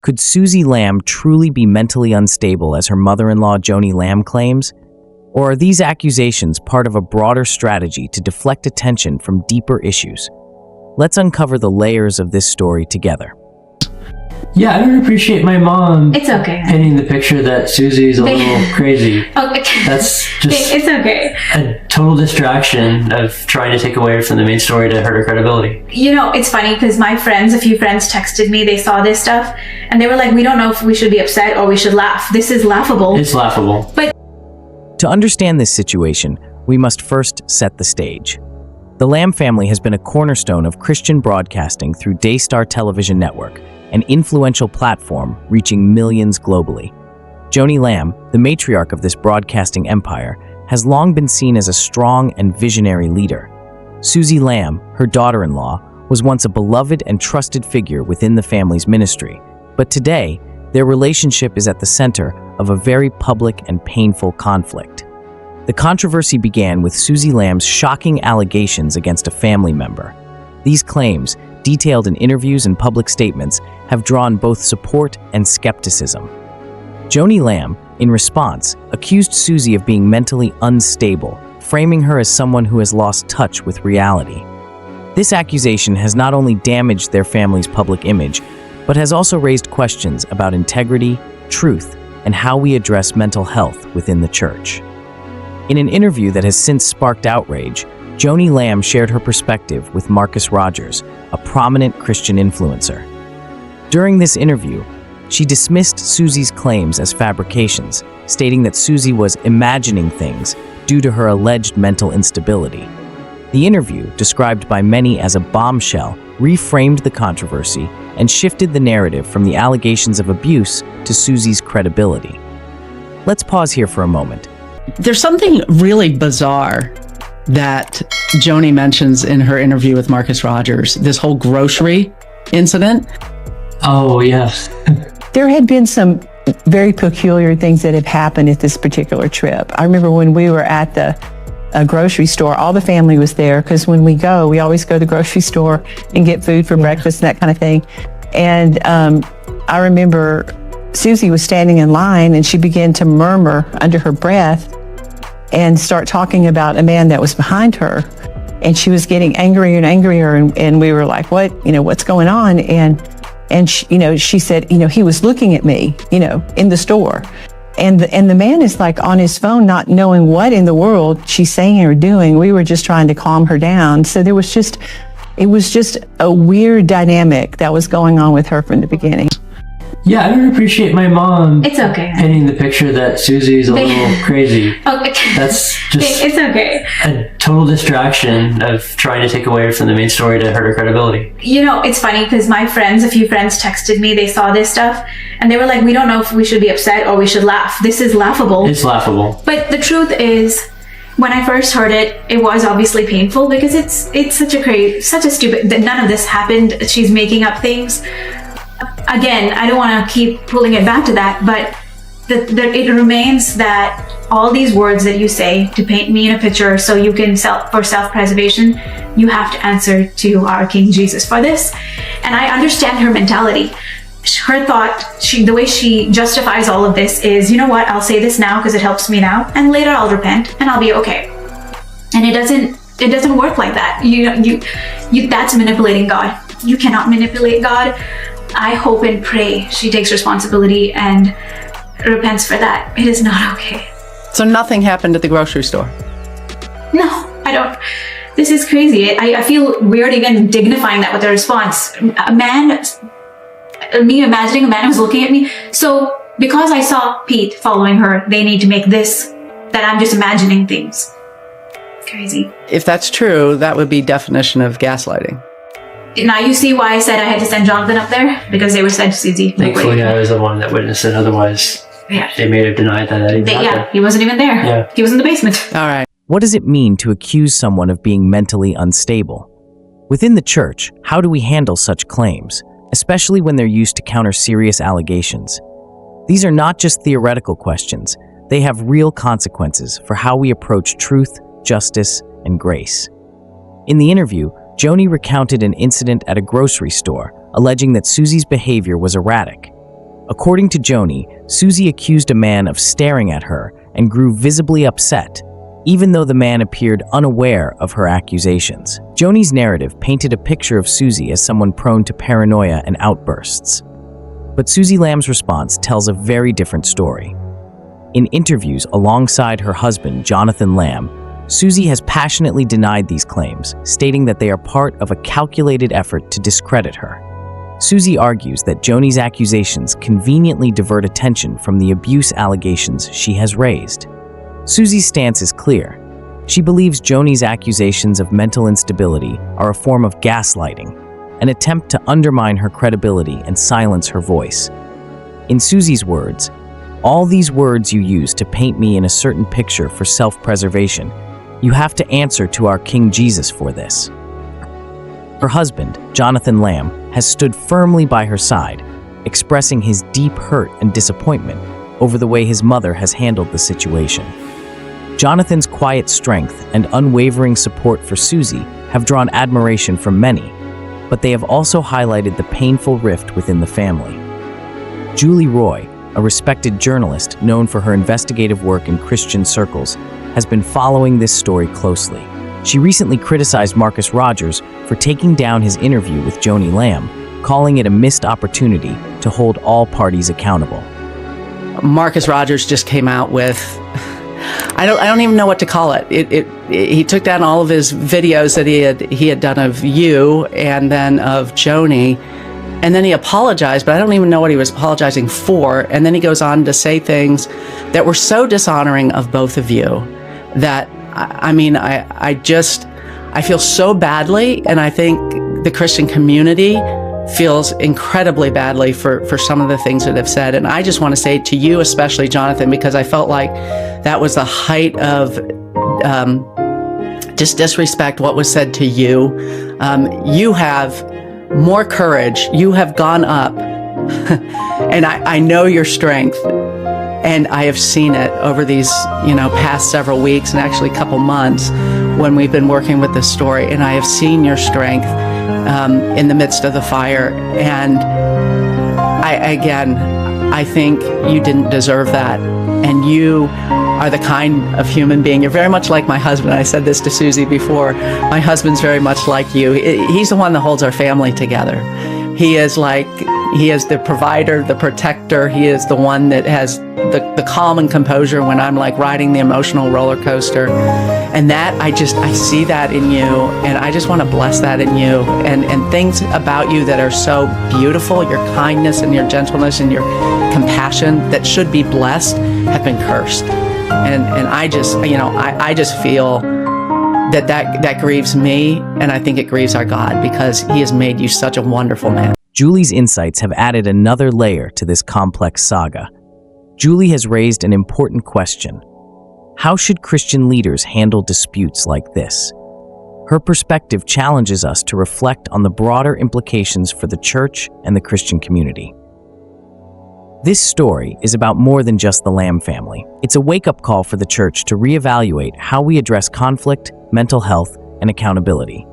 Could Suzy Lamb truly be mentally unstable as her mother-in-law Joni Lamb claims? Or are these accusations part of a broader strategy to deflect attention from deeper issues? Let's uncover the layers of this story together. Yeah, I would appreciate my mom It's okay. painting the picture that Susie's a little crazy. Okay. That's just It's okay. a total distraction of trying to take away from the main story to hurt her credibility. You know, it's funny because a few friends texted me, they saw this stuff, and they were like, we don't know if we should be upset or we should laugh. This is laughable. It's laughable. But To understand this situation, we must first set the stage. The Lamb family has been a cornerstone of Christian broadcasting through Daystar Television Network, an influential platform reaching millions globally. Joni Lamb, the matriarch of this broadcasting empire, has long been seen as a strong and visionary leader. Suzy Lamb, her daughter-in-law, was once a beloved and trusted figure within the family's ministry, but today, their relationship is at the center of a very public and painful conflict. The controversy began with Suzy Lamb's shocking allegations against a family member. These claims, detailed in interviews and public statements, have drawn both support and skepticism. Joni Lamb, in response, accused Suzy of being mentally unstable, framing her as someone who has lost touch with reality. This accusation has not only damaged their family's public image, but has also raised questions about integrity, truth, and how we address mental health within the church. In an interview that has since sparked outrage, Joni Lamb shared her perspective with Marcus Rogers, a prominent Christian influencer. During this interview, she dismissed Suzy's claims as fabrications, stating that Suzy was imagining things due to her alleged mental instability. The interview, described by many as a bombshell, reframed the controversy and shifted the narrative from the allegations of abuse to Suzy's credibility. Let's pause here for a moment. There's something really bizarre that Joni mentions in her interview with Marcus Rogers, this whole grocery incident. Oh, yes. There had been some very peculiar things that have happened at this particular trip. I remember when we were at the grocery store, all the family was there because when we always go to the grocery store and get food for breakfast and that kind of thing. And I remember Suzy was standing in line and she began to murmur under her breath and start talking about a man that was behind her. And she was getting angrier and angrier. And we were like, what's going on? And she said, he was looking at me, in the store. And the man is like on his phone, not knowing what in the world she's saying or doing. We were just trying to calm her down. So it was just a weird dynamic that was going on with her from the beginning. Yeah, I would appreciate my mom it's okay. painting the picture that Susie's a little crazy. Okay. That's just It's okay. a total distraction of trying to take away from the main story to hurt her credibility. You know, it's funny because a few friends texted me, they saw this stuff, and they were like, we don't know if we should be upset or we should laugh. This is laughable. It's laughable. But the truth is, when I first heard it, it was obviously painful because it's such a stupid, that none of this happened. She's making up things. Again, I don't want to keep pulling it back to that, but it remains that all these words that you say to paint me in a picture so you can for self-preservation, you have to answer to our King Jesus for this. And I understand her mentality. Her thought, the way she justifies all of this is, you know what, I'll say this now because it helps me now, and later I'll repent and I'll be okay. And it doesn't work like that. That's manipulating God. You cannot manipulate God. I hope and pray she takes responsibility and repents for that. It is not okay. So nothing happened at the grocery store? No, I don't. This is crazy. I feel weird even dignifying that with a response. Me imagining a man was looking at me. So because I saw Pete following her, they need to make this, that I'm just imagining things. Crazy. If that's true, that would be definition of gaslighting. Now you see why I said I had to send Jonathan up there, because they were sent to Suzy. Thankfully, I was the one that witnessed it. Otherwise, they may have denied that even happened. He wasn't even there. Yeah. He was in the basement. All right. What does it mean to accuse someone of being mentally unstable? Within the church, how do we handle such claims, especially when they're used to counter serious allegations? These are not just theoretical questions. They have real consequences for how we approach truth, justice, and grace. In the interview, Joni recounted an incident at a grocery store, alleging that Suzy's behavior was erratic. According to Joni, Suzy accused a man of staring at her and grew visibly upset, even though the man appeared unaware of her accusations. Joni's narrative painted a picture of Suzy as someone prone to paranoia and outbursts. But Suzy Lamb's response tells a very different story. In interviews alongside her husband, Jonathan Lamb, Suzy has passionately denied these claims, stating that they are part of a calculated effort to discredit her. Suzy argues that Joni's accusations conveniently divert attention from the abuse allegations she has raised. Suzy's stance is clear. She believes Joni's accusations of mental instability are a form of gaslighting, an attempt to undermine her credibility and silence her voice. In Suzy's words, "All these words you use to paint me in a certain picture for self-preservation, you have to answer to our King Jesus for this." Her husband, Jonathan Lamb, has stood firmly by her side, expressing his deep hurt and disappointment over the way his mother has handled the situation. Jonathan's quiet strength and unwavering support for Suzy have drawn admiration from many, but they have also highlighted the painful rift within the family. Julie Roy, a respected journalist known for her investigative work in Christian circles, has been following this story closely. She recently criticized Marcus Rogers for taking down his interview with Joni Lamb, calling it a missed opportunity to hold all parties accountable. Marcus Rogers just came out with, I don't even know what to call it. He took down all of his videos that he had done of you and then of Joni, and then he apologized, but I don't even know what he was apologizing for. And then he goes on to say things that were so dishonoring of both of you that I feel so badly, and I think the Christian community feels incredibly badly for some of the things that have said. And I just want to say to you, especially Jonathan, because I felt like that was the height of just disrespect, what was said to you. You have more courage. You have gone up, and I know your strength. And I have seen it over these, past several weeks and actually a couple months when we've been working with this story. And I have seen your strength in the midst of the fire. And I think you didn't deserve that. And you are the kind of human being. You're very much like my husband. I said this to Suzy before. My husband's very much like you. He's the one that holds our family together. He is the provider, the protector. He is the one that has the calm and composure when I'm like riding the emotional roller coaster. And that, I see that in you, and I just want to bless that in you, and things about you that are so beautiful, your kindness and your gentleness and your compassion that should be blessed have been cursed. And I just feel that grieves me, and I think it grieves our God, because he has made you such a wonderful man. Julie's insights have added another layer to this complex saga. Julie has raised an important question. How should Christian leaders handle disputes like this? Her perspective challenges us to reflect on the broader implications for the church and the Christian community. This story is about more than just the Lamb family. It's a wake-up call for the church to reevaluate how we address conflict, mental health, and accountability.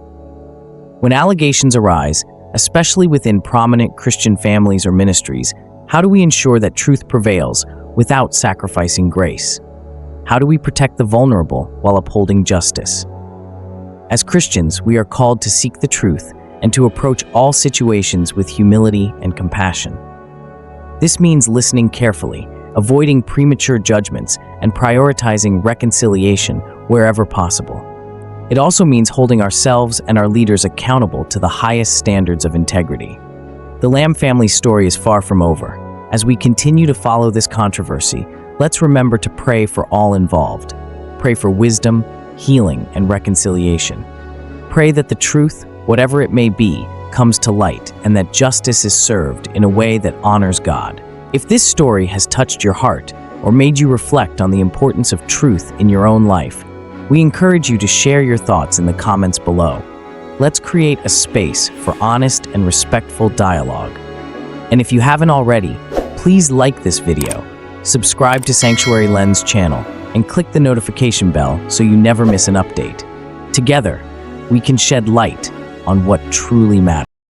When allegations arise, especially within prominent Christian families or ministries, how do we ensure that truth prevails without sacrificing grace? How do we protect the vulnerable while upholding justice? As Christians, we are called to seek the truth and to approach all situations with humility and compassion. This means listening carefully, avoiding premature judgments, and prioritizing reconciliation wherever possible. It also means holding ourselves and our leaders accountable to the highest standards of integrity. The Lamb family story is far from over. As we continue to follow this controversy, let's remember to pray for all involved. Pray for wisdom, healing, and reconciliation. Pray that the truth, whatever it may be, comes to light, and that justice is served in a way that honors God. If this story has touched your heart or made you reflect on the importance of truth in your own life, we encourage you to share your thoughts in the comments below. Let's create a space for honest and respectful dialogue. And if you haven't already, please like this video, subscribe to Sanctuary Lens channel, and click the notification bell so you never miss an update. Together, we can shed light on what truly matters.